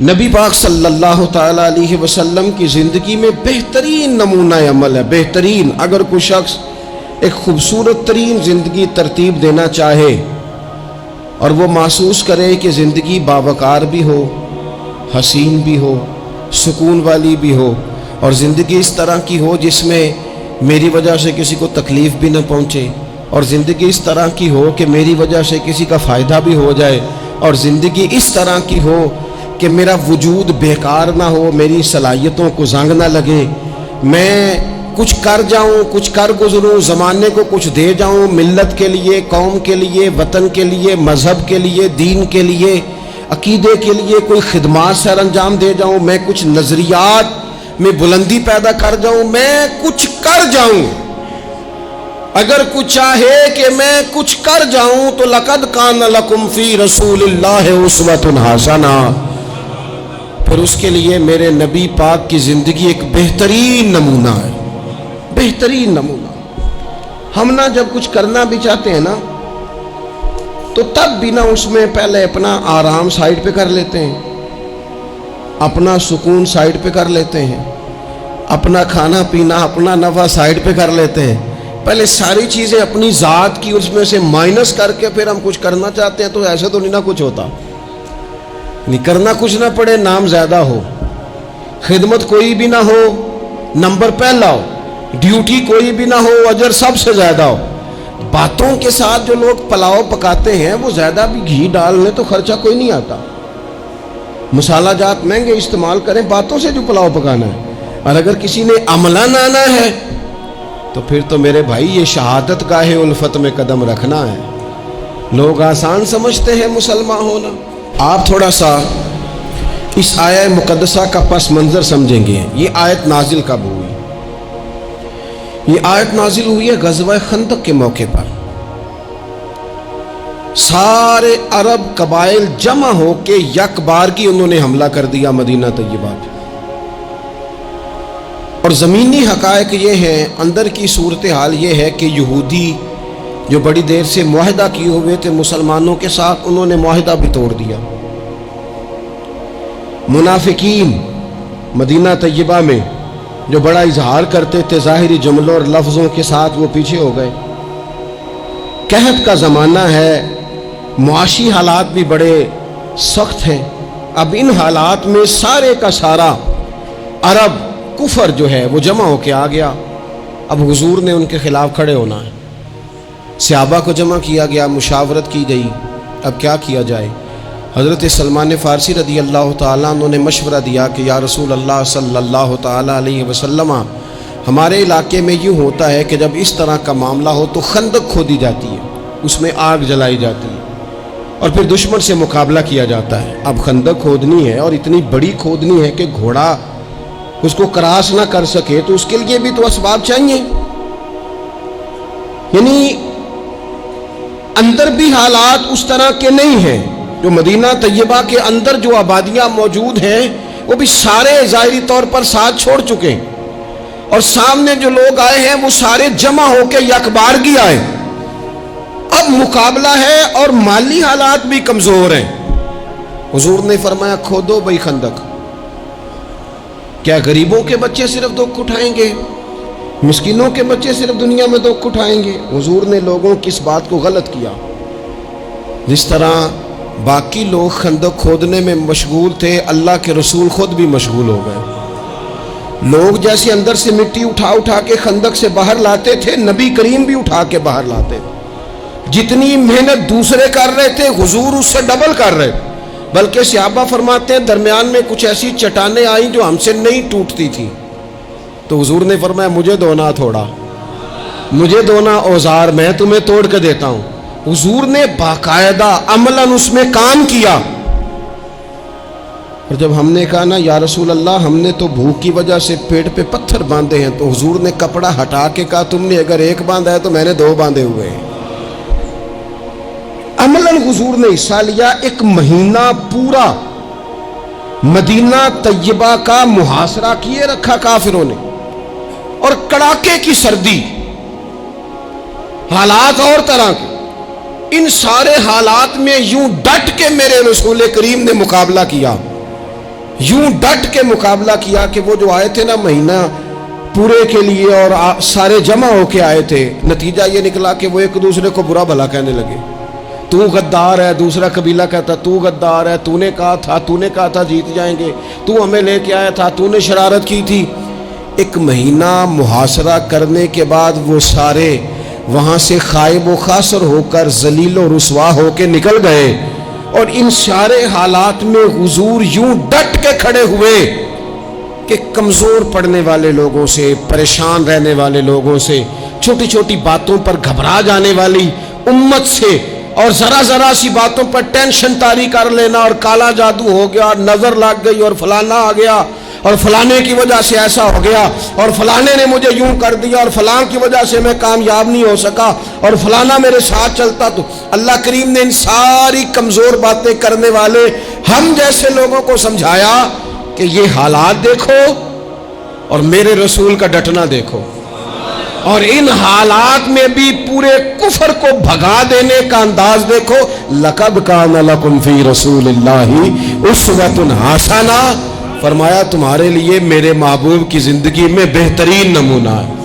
نبی پاک صلی اللہ تعالیٰ علیہ وسلم کی زندگی میں بہترین نمونہ عمل ہے، بہترین۔ اگر کوئی شخص ایک خوبصورت ترین زندگی ترتیب دینا چاہے اور وہ محسوس کرے کہ زندگی باوقار بھی ہو، حسین بھی ہو، سکون والی بھی ہو، اور زندگی اس طرح کی ہو جس میں میری وجہ سے کسی کو تکلیف بھی نہ پہنچے، اور زندگی اس طرح کی ہو کہ میری وجہ سے کسی کا فائدہ بھی ہو جائے، اور زندگی اس طرح کی ہو کہ میرا وجود بیکار نہ ہو، میری صلاحیتوں کو زنگ نہ لگے، میں کچھ کر جاؤں، کچھ کر گزروں، زمانے کو کچھ دے جاؤں، ملت کے لیے، قوم کے لیے، وطن کے لیے، مذہب کے لیے، دین کے لیے، عقیدے کے لیے کوئی خدمات سر انجام دے جاؤں، میں کچھ نظریات میں بلندی پیدا کر جاؤں، میں کچھ کر جاؤں۔ اگر کچھ چاہے کہ میں کچھ کر جاؤں تو لقد کان لکم فی رسول اللہ اسوۃ حسنہ، پھر اس کے لیے میرے نبی پاک کی زندگی ایک بہترین نمونہ ہے، بہترین نمونہ۔ ہم نہ جب کچھ کرنا بھی چاہتے ہیں نا تو تب بھی نہ اس میں پہلے اپنا آرام سائیڈ پہ کر لیتے ہیں، اپنا سکون سائیڈ پہ کر لیتے ہیں، اپنا کھانا پینا، اپنا نفع سائیڈ پہ کر لیتے ہیں، پہلے ساری چیزیں اپنی ذات کی اس میں سے مائنس کر کے پھر ہم کچھ کرنا چاہتے ہیں۔ تو ایسے تو نہیں نہ کچھ ہوتا، نہیں کرنا کچھ نہ پڑے، نام زیادہ ہو، خدمت کوئی بھی نہ ہو، نمبر پہلا ہو، ڈیوٹی کوئی بھی نہ ہو، اجر سب سے زیادہ ہو۔ باتوں کے ساتھ جو لوگ پلاؤ پکاتے ہیں وہ زیادہ بھی گھی ڈال لیں تو خرچہ کوئی نہیں آتا، مسالہ جات مہنگے استعمال کریں، باتوں سے جو پلاؤ پکانا ہے۔ اور اگر کسی نے عملاً آنا ہے تو پھر تو میرے بھائی یہ شہادت گاہ الفت میں قدم رکھنا ہے۔ لوگ آسان سمجھتے ہیں مسلمان ہونا۔ آپ تھوڑا سا اس آیہ مقدسہ کا پس منظر سمجھیں گے۔ یہ آیت نازل کب ہوئی؟ یہ آیت نازل ہوئی ہے غزوہ خندق کے موقع پر۔ سارے عرب قبائل جمع ہو کے یک بارگی انہوں نے حملہ کر دیا مدینہ طیبہ پہ، اور زمینی حقائق یہ ہیں، اندر کی صورتحال یہ ہے کہ یہودی جو بڑی دیر سے معاہدہ کیے ہوئے تھے مسلمانوں کے ساتھ، انہوں نے معاہدہ بھی توڑ دیا۔ منافقین مدینہ طیبہ میں جو بڑا اظہار کرتے تھے ظاہری جملوں اور لفظوں کے ساتھ، وہ پیچھے ہو گئے۔ قحط کا زمانہ ہے، معاشی حالات بھی بڑے سخت ہیں۔ اب ان حالات میں سارے کا سارا عرب کفر جو ہے وہ جمع ہو کے آ گیا۔ اب حضور نے ان کے خلاف کھڑے ہونا ہے، صحابہ کو جمع کیا گیا، مشاورت کی گئی، اب کیا کیا جائے۔ حضرت سلمان فارسی رضی اللہ تعالیٰ انہوں نے مشورہ دیا کہ یا رسول اللہ صلی اللہ تعالیٰ علیہ وسلم، ہمارے علاقے میں یوں ہوتا ہے کہ جب اس طرح کا معاملہ ہو تو خندق کھودی جاتی ہے، اس میں آگ جلائی جاتی ہے اور پھر دشمن سے مقابلہ کیا جاتا ہے۔ اب خندق کھودنی ہے اور اتنی بڑی کھودنی ہے کہ گھوڑا اس کو کراس نہ کر سکے، تو اس کے لیے بھی تو اسباب چاہیے۔ یعنی اندر بھی حالات اس طرح کے نہیں ہیں، جو مدینہ طیبہ کے اندر جو آبادیاں موجود ہیں وہ بھی سارے ظاہری طور پر ساتھ چھوڑ چکے ہیں، اور سامنے جو لوگ آئے ہیں وہ سارے جمع ہو کے یکبارگی آئے۔ اب مقابلہ ہے اور مالی حالات بھی کمزور ہیں۔ حضور نے فرمایا کھودو بھائی خندق۔ کیا غریبوں کے بچے صرف دکھ اٹھائیں گے؟ مسکینوں کے بچے صرف دنیا میں دکھ اٹھائیں گے؟ حضور نے لوگوں کی اس بات کو غلط کیا۔ جس طرح باقی لوگ خندق کھودنے میں مشغول تھے، اللہ کے رسول خود بھی مشغول ہو گئے۔ لوگ جیسے اندر سے مٹی اٹھا اٹھا کے خندق سے باہر لاتے تھے، نبی کریم بھی اٹھا کے باہر لاتے تھے۔ جتنی محنت دوسرے کر رہے تھے حضور اس سے ڈبل کر رہے، بلکہ صحابہ فرماتے ہیں درمیان میں کچھ ایسی چٹانیں آئیں جو ہم سے نہیں ٹوٹتی تھی، تو حضور نے فرمایا مجھے دونا تھوڑا، مجھے دونا اوزار، میں تمہیں توڑ کے دیتا ہوں۔ حضور نے باقاعدہ عملاً اس میں کام کیا۔ اور جب ہم نے کہا نا یا رسول اللہ ہم نے تو بھوک کی وجہ سے پیٹ پہ پتھر باندھے ہیں، تو حضور نے کپڑا ہٹا کے کہا تم نے اگر ایک باندھا ہے تو میں نے 2 باندھے ہوئے ہیں۔ عملاً حضور نے حصہ لیا۔ ایک مہینہ پورا مدینہ طیبہ کا محاصرہ کیے رکھا کافروں نے، اور کڑاکے کی سردی، حالات اور طرح کے، ان سارے حالات میں یوں ڈٹ کے میرے رسول کریم نے مقابلہ کیا۔ یوں ڈٹ کے مقابلہ کیا کہ وہ جو آئے تھے نا مہینہ پورے کے لیے اور سارے جمع ہو کے آئے تھے، نتیجہ یہ نکلا کہ وہ ایک دوسرے کو برا بھلا کہنے لگے. تو غدار ہے، دوسرا قبیلہ کہتا تو غدار ہے، تو نے کہا تھا جیت جائیں گے، تو ہمیں لے کے آیا تھا، تو نے شرارت کی تھی. ایک مہینہ محاصرہ کرنے کے بعد وہ سارے وہاں سے خائب و خاسر ہو کر ذلیل و رسوا ہو کے نکل گئے. اور ان سارے حالات میں حضور یوں ڈٹ کے کھڑے ہوئے کہ کمزور پڑنے والے لوگوں سے، پریشان رہنے والے لوگوں سے، چھوٹی چھوٹی باتوں پر گھبرا جانے والی امت سے، اور ذرا سی باتوں پر ٹینشن طاری کر لینا اور کالا جادو ہو گیا، نظر لگ گئی اور فلانا آ گیا اور فلانے کی وجہ سے ایسا ہو گیا اور فلانے نے مجھے یوں کر دیا اور فلاں کی وجہ سے میں کامیاب نہیں ہو سکا اور فلانا میرے ساتھ چلتا. تو اللہ کریم نے ان ساری کمزور باتیں کرنے والے ہم جیسے لوگوں کو سمجھایا کہ یہ حالات دیکھو اور میرے رسول کا ڈٹنا دیکھو، اور ان حالات میں بھی پورے کفر کو بھگا دینے کا انداز دیکھو. لَقَدْ كَانَ لَكُمْ فِي رَسُولِ اللَّهِ أُسْوَةٌ حَسَنَةٌ، فرمایا تمہارے لیے میرے محبوب کی زندگی میں بہترین نمونہ ہے.